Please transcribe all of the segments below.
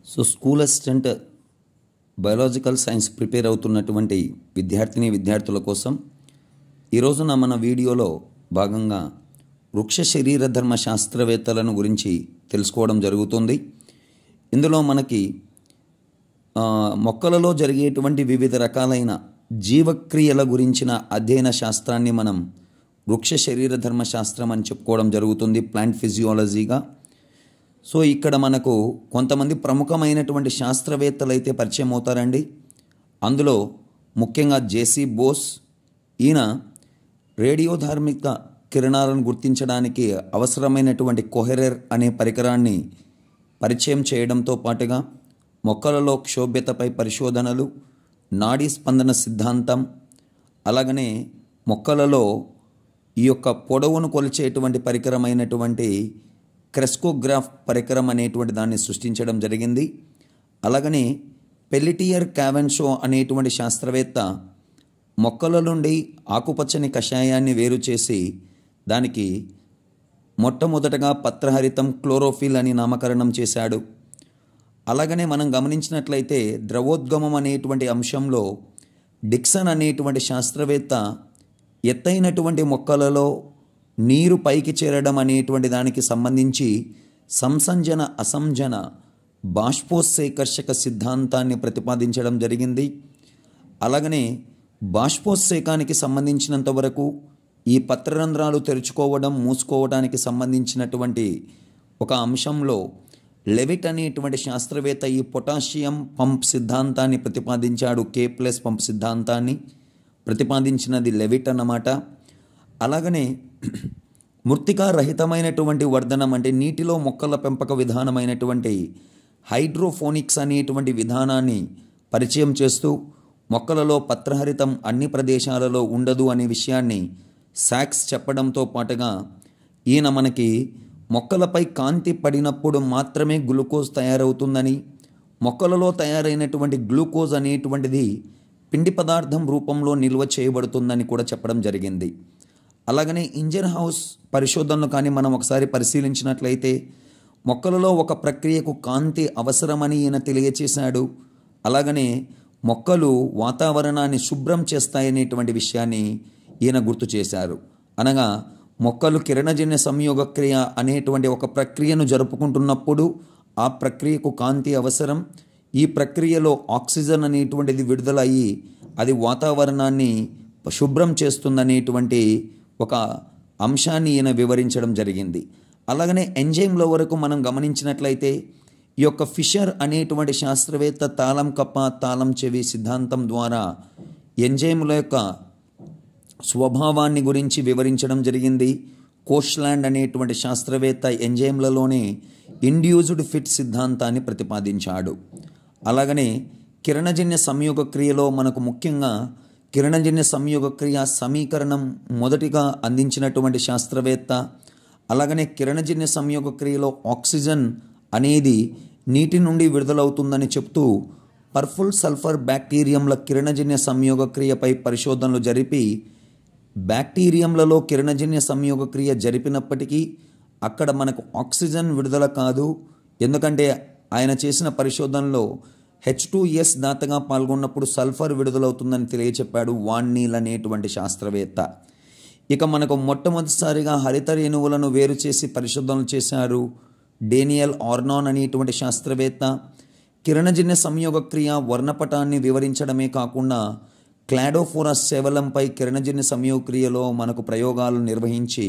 School assistant biological science prepare అవుతున్నటువంటి విద్యార్థుల కోసం ఈ రోజున మన వీడియోలో భాగంగా వృక్ష శరీర ధర్మ శాస్త్రవేత్తలను గురించి తెలుసుకోవడం జరుగుతుంది. ఇందులో మనకి మొక్కలలో జరిగేటువంటి వివిధ రకాలైన జీవక్రియల గురించిన అధ్యయన శాస్త్రాన్ని మనం వృక్ష శరీర ధర్మ శాస్త్రం అని చెప్పుకోవడం జరుగుతుంది, ప్లాంట్ ఫిజియాలజీగా. సో ఇక్కడ మనకు కొంతమంది ప్రముఖమైనటువంటి శాస్త్రవేత్తలు అయితే పరిచయం అవుతారండి. అందులో ముఖ్యంగా జేసీ బోస్. ఈయన రేడియోధార్మిక కిరణాలను గుర్తించడానికి అవసరమైనటువంటి కోహెరెర్ అనే పరికరాన్ని పరిచయం చేయడంతో పాటుగా మొక్కలలో క్షోభ్యతపై పరిశోధనలు, నాడీ స్పందన సిద్ధాంతం, అలాగనే మొక్కలలో ఈ యొక్క పొడవును కొలిచేటువంటి పరికరమైనటువంటి క్రెస్కోగ్రాఫ్ పరికరం అనేటువంటి దాన్ని సృష్టించడం జరిగింది. అలాగనే పెల్లిటియర్ క్యావెన్షో అనేటువంటి శాస్త్రవేత్త మొక్కల నుండి ఆకుపచ్చని కషాయాన్ని వేరు చేసి దానికి మొట్టమొదటగా పత్రహరితం క్లోరోఫిల్ అని నామకరణం చేశాడు. అలాగనే మనం గమనించినట్లయితే ద్రవోద్గమం అనేటువంటి అంశంలో డిక్సన్ అనేటువంటి శాస్త్రవేత్త ఎత్తైనటువంటి మొక్కలలో నీరు పైకి చేరడం అనేటువంటి దానికి సంబంధించి సంసంజన అసంజన బాష్పోత్సేకర్షక సిద్ధాంతాన్ని ప్రతిపాదించడం జరిగింది. అలాగనే బాష్పోత్సేకానికి సంబంధించినంత వరకు ఈ పత్రరంధ్రాలు తెరుచుకోవడం మూసుకోవడానికి సంబంధించినటువంటి ఒక అంశంలో లెవిట్ అనేటువంటి శాస్త్రవేత్త ఈ పొటాషియం పంప్ సిద్ధాంతాన్ని ప్రతిపాదించాడు. K+ పంప్ సిద్ధాంతాన్ని ప్రతిపాదించినది లెవిట్ అన్నమాట. అలాగనే మృత్తికా రహితమైనటువంటి వర్ధనం అంటే నీటిలో మొక్కల పెంపక విధానమైనటువంటి హైడ్రోఫోనిక్స్ అనేటువంటి విధానాన్ని పరిచయం చేస్తూ మొక్కలలో పత్రహరితం అన్ని ప్రదేశాలలో ఉండదు అనే విషయాన్ని సాక్స్ చెప్పడంతో పాటుగా ఈయన మనకి మొక్కలపై కాంతి పడినప్పుడు మాత్రమే గ్లూకోజ్ తయారవుతుందని, మొక్కలలో తయారైనటువంటి గ్లూకోజ్ అనేటువంటిది పిండి పదార్థం రూపంలో నిల్వ చేయబడుతుందని కూడా చెప్పడం జరిగింది. అలాగనే ఇంజన్ హౌస్ పరిశోధనలు కానీ మనం ఒకసారి పరిశీలించినట్లయితే మొక్కలలో ఒక ప్రక్రియకు కాంతి అవసరమని ఈయన తెలియచేశాడు. అలాగనే మొక్కలు వాతావరణాన్ని శుభ్రం చేస్తాయనేటువంటి విషయాన్ని ఈయన గుర్తు చేశారు. అనగా మొక్కలు కిరణజన్య సంయోగక్రియ అనేటువంటి ఒక ప్రక్రియను జరుపుకుంటున్నప్పుడు ఆ ప్రక్రియకు కాంతి అవసరం. ఈ ప్రక్రియలో ఆక్సిజన్ అనేటువంటిది విడుదలయ్యి అది వాతావరణాన్ని శుభ్రం చేస్తుందనేటువంటి ఒక అంశాన్ని ఈయన వివరించడం జరిగింది. అలాగనే ఎంజైమ్ల వరకు మనం గమనించినట్లయితే ఈ యొక్క ఫిషర్ అనేటువంటి శాస్త్రవేత్త తాళం కప్ప తాళం చెవి సిద్ధాంతం ద్వారా ఎంజైమ్ల యొక్క స్వభావాన్ని గురించి వివరించడం జరిగింది. కోష్లాండ్ అనేటువంటి శాస్త్రవేత్త ఎంజైమ్లలోనే ఇండ్యూస్డ్ ఫిట్ సిద్ధాంతాన్ని ప్రతిపాదించాడు. అలాగనే కిరణజన్య సంయోగక్రియలో మనకు ముఖ్యంగా కిరణజన్య సంయోగక్రియ సమీకరణం మొదటిగా అందించినటువంటి శాస్త్రవేత్త. అలాగనే కిరణజన్య సంయోగక్రియలో ఆక్సిజన్ అనేది నీటి నుండి విడుదలవుతుందని చెప్తూ పర్ఫుల్ సల్ఫర్ బ్యాక్టీరియంల కిరణజన్య సంయోగక్రియపై పరిశోధనలు జరిపి బ్యాక్టీరియంలలో కిరణజన్య సంయోగక్రియ జరిపినప్పటికీ అక్కడ మనకు ఆక్సిజన్ విడుదల కాదు. ఎందుకంటే ఆయన చేసిన పరిశోధనలో H2S దాతగా పాల్గొన్నప్పుడు సల్ఫర్ విడుదలవుతుందని తెలియచెప్పాడు వాన్ నీల్ అనేటువంటి శాస్త్రవేత్త. ఇక మనకు మొట్టమొదటిసారిగా హరిత రేణువులను వేరు చేసి పరిశోధనలు చేశారు డేనియల్ ఆర్నాన్ అనేటువంటి శాస్త్రవేత్త. కిరణజన్య సంయోగక్రియ వర్ణపటాన్ని వివరించడమే కాకుండా క్లాడోఫోరస్ శేవలంపై కిరణజన్య సంయోగక్రియలో మనకు ప్రయోగాలు నిర్వహించి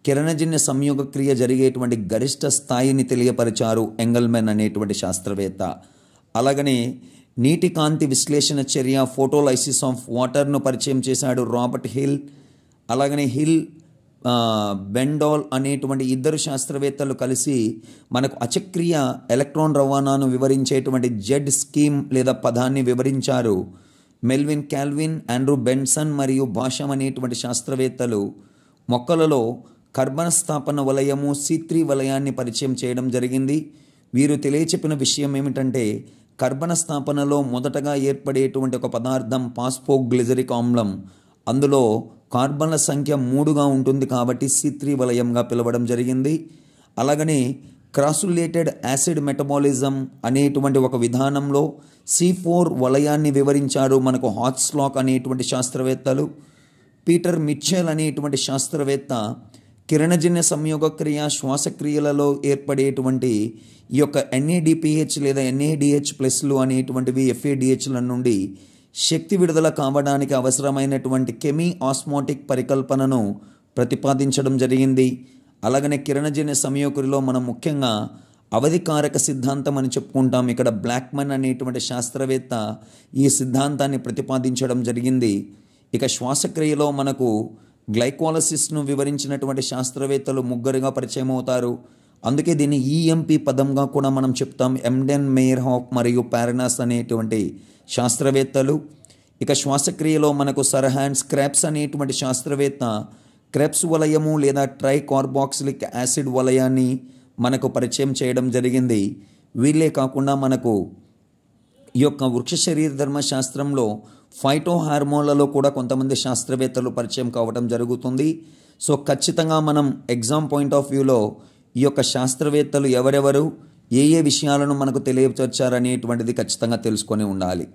కిరణజన్య సంయోగక్రియ జరిగేటువంటి గరిష్ట స్థాయిని తెలియపరిచారు ఎంగల్మెన్ అనేటువంటి శాస్త్రవేత్త. అలాగనే నీటి కాంతి విశ్లేషణ చర్య ఫోటోలైసిస్ ఆఫ్ వాటర్ను పరిచయం చేశాడు రాబర్ట్ హిల్. అలాగనే హిల్ బెండాల్ అనేటువంటి ఇద్దరు శాస్త్రవేత్తలు కలిసి మనకు అచక్రీయ ఎలక్ట్రాన్ రవాణాను వివరించేటువంటి జెడ్ స్కీమ్ లేదా పదాన్ని వివరించారు. మెల్విన్ క్యాల్విన్, ఆండ్రూ బెన్సన్ మరియు భాషం అనేటువంటి శాస్త్రవేత్తలు మొక్కలలో కర్బన స్థాపన వలయము C3 వలయాన్ని పరిచయం చేయడం జరిగింది. వీరు తెలియచెప్పిన విషయం ఏమిటంటే కర్బన స్థాపనలో మొదటగా ఏర్పడేటువంటి ఒక పదార్థం పాస్పోగ్లిజరిక్ ఆమ్లం. అందులో కార్బన్ల సంఖ్య 3గా ఉంటుంది కాబట్టి C3 వలయంగా పిలవడం జరిగింది. అలాగనే క్రాసులేటెడ్ యాసిడ్ మెటబాలిజం అనేటువంటి ఒక విధానంలో C4 వలయాన్ని వివరించారు మనకు హాట్స్లాక్ అనేటువంటి శాస్త్రవేత్తలు. పీటర్ మిచ్చెల్ అనేటువంటి శాస్త్రవేత్త కిరణజన్య సంయోగక్రియ శ్వాసక్రియలలో ఏర్పడేటువంటి ఈ యొక్క NADPH లేదా NADH+ అనేటువంటివి FADHల నుండి శక్తి విడుదల కావడానికి అవసరమైనటువంటి కెమీ ఆస్మోటిక్ పరికల్పనను ప్రతిపాదించడం జరిగింది. అలాగనే కిరణజన్య సంయోగక్రియలో మనం ముఖ్యంగా అవధికారక సిద్ధాంతం అని చెప్పుకుంటాం. ఇక్కడ బ్లాక్మన్ అనేటువంటి శాస్త్రవేత్త ఈ సిద్ధాంతాన్ని ప్రతిపాదించడం జరిగింది. ఇక శ్వాసక్రియలో మనకు గ్లైకోలసిస్ను వివరించినటువంటి శాస్త్రవేత్తలు ముగ్గురుగా పరిచయం అవుతారు. అందుకే దీన్ని EMP పదంగా కూడా మనం చెప్తాం. ఎమ్డెన్, మేయర్హాఫ్ మరియు పారనాస్ అనేటువంటి శాస్త్రవేత్తలు. ఇక శ్వాసక్రియలో మనకు సర్ హ్యాన్స్ క్రెబ్స్ అనేటువంటి శాస్త్రవేత్త క్రెబ్స్ వలయము లేదా ట్రైకార్బాక్సిలిక్ యాసిడ్ వలయాన్ని మనకు పరిచయం చేయడం జరిగింది. వీళ్ళే కాకుండా మనకు ఈ యొక్క వృక్ష శరీర ధర్మశాస్త్రంలో ఫైటో హార్మోన్లలో కూడా కొంతమంది శాస్త్రవేత్తలు పరిచయం కావడం జరుగుతుంది. సో ఖచ్చితంగా మనం ఎగ్జామ్ పాయింట్ ఆఫ్ వ్యూలో ఈ యొక్క శాస్త్రవేత్తలు ఎవరెవరు, ఏ విషయాలను మనకు తెలియపరిచారనేటువంటిది ఖచ్చితంగా తెలుసుకొని ఉండాలి.